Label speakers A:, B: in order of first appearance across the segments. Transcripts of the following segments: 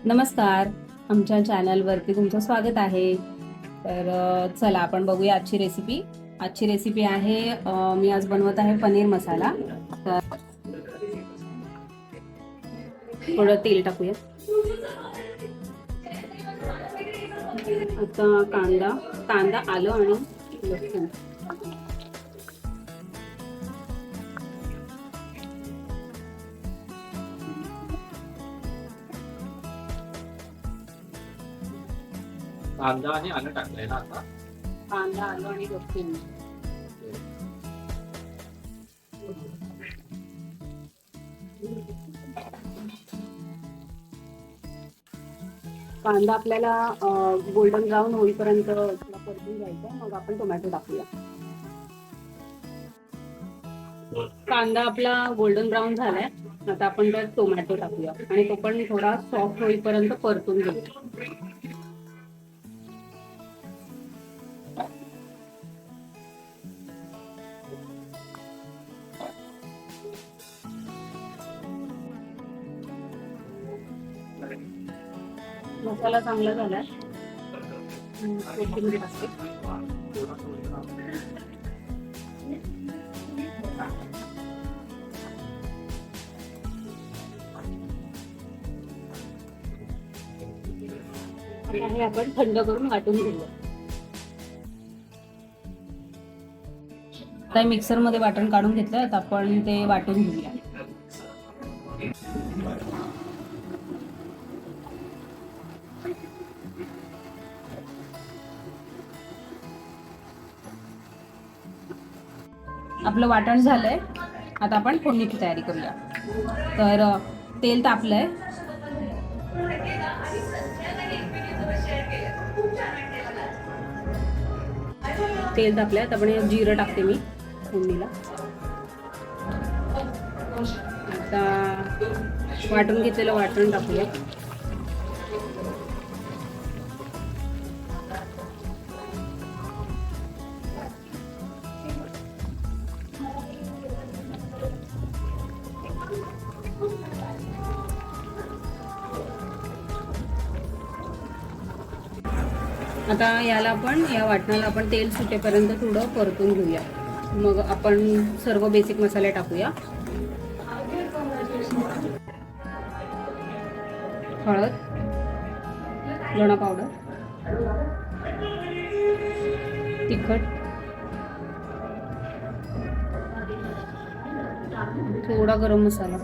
A: नमस्कार. आमच्या चॅनलवरती तुमचं स्वागत आहे. तर चला आपण बघूया आजची रेसिपी. आजची रेसिपी आहे मी आज बनवत आहे पनीर मसाला. तर थोडं तेल टाकूया. आता कांदा आलं आणि लसूण.
B: कांदा आणि आलं टाकलंय ना आता.
A: कांदा आलं आणि लसूण. कांदा आपल्याला गोल्डन ब्राऊन होईपर्यंत परतून घ्यायचा. मग आपण टोमॅटो टाकूया. कांदा आपला गोल्डन ब्राऊन झालाय. आता आपण त्यात टोमॅटो टाकूया आणि तो पण थोडा सॉफ्ट होईपर्यंत परतून घेऊया. मसाला चांगला झालाय. कोथिंबीर टाकते. हे आपण थंड करून वाटून घेऊया. आता मिक्सर मध्ये वाटण काढून घेतलं. आता आपण ते वाटून घेऊया. आपलं वाटण झालंय. आता आपण फोडणीची तयारी करूया. तर तेल तापलंय. तेल तापलंय. आता आपण जिरं टाकते मी फोडणीला. आता वाटून घेतलेलं वाटण टाकूया. आता या वाटणाला आपण तेल सुटेपर्यंत थोडं परतून घेऊया. मग आपण सर्व बेसिक मसाले टाकूया. हळद, धना पावडर, तिखट, थोडा गरम मसाला,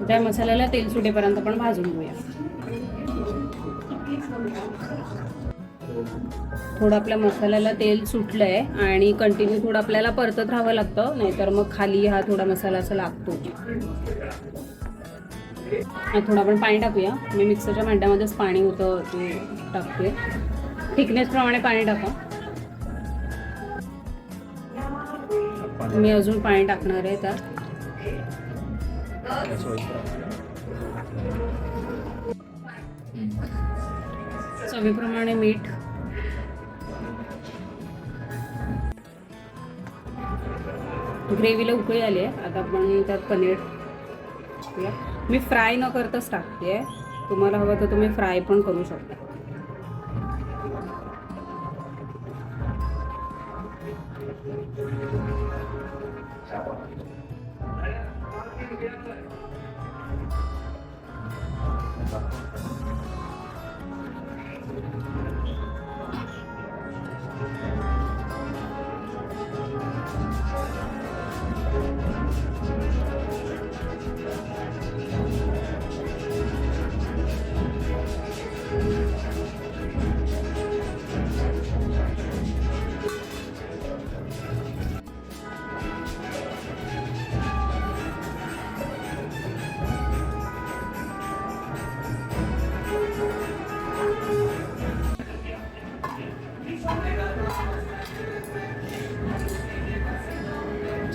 A: त्या मसाल्याला तेल सुटेपर्यंत आपण भाजून घेऊया. थोडं आपल्या मसाल्याला तेल सुटलंय आणि कंटिन्यू थोडं आपल्याला परतत राहावं लागतं, नाहीतर मग खाली हा थोडा मसाला असा लागतो. थोडं आपण पाणी टाकूया. मी मिक्सरच्या भांड्यामध्येच पाणी होतं ते टाकते. थिकनेस प्रमाणे पाणी टाका. मी अजून पाणी टाकणार आहे त्यात. चवीप्रमाणे मीठ. ग्रेव्हीला उकळी आली आहे. आता आपण त्यात पनीर टाकूया. मी फ्राय न करताच टाकते. तुम्हाला हवं तर तुम्ही फ्राय पण करू शकता.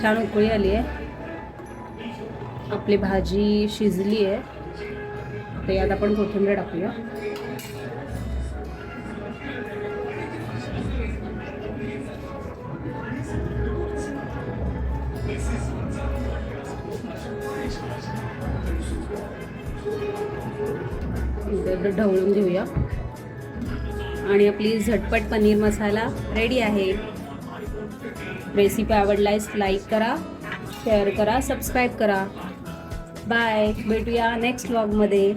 A: छान उकळी आली आहे. आपली भाजी शिजली आहे. तर यात आपण कोथिंबीर टाकूया. इकडं ढवळून घेऊया. आणि आपली झटपट पनीर मसाला रेडी आहे. रेसिपी आवडल्यास लाईक करा, शेअर करा, सबस्क्राईब करा. बाय, भेटूया नेक्स्ट व्लॉगमध्ये.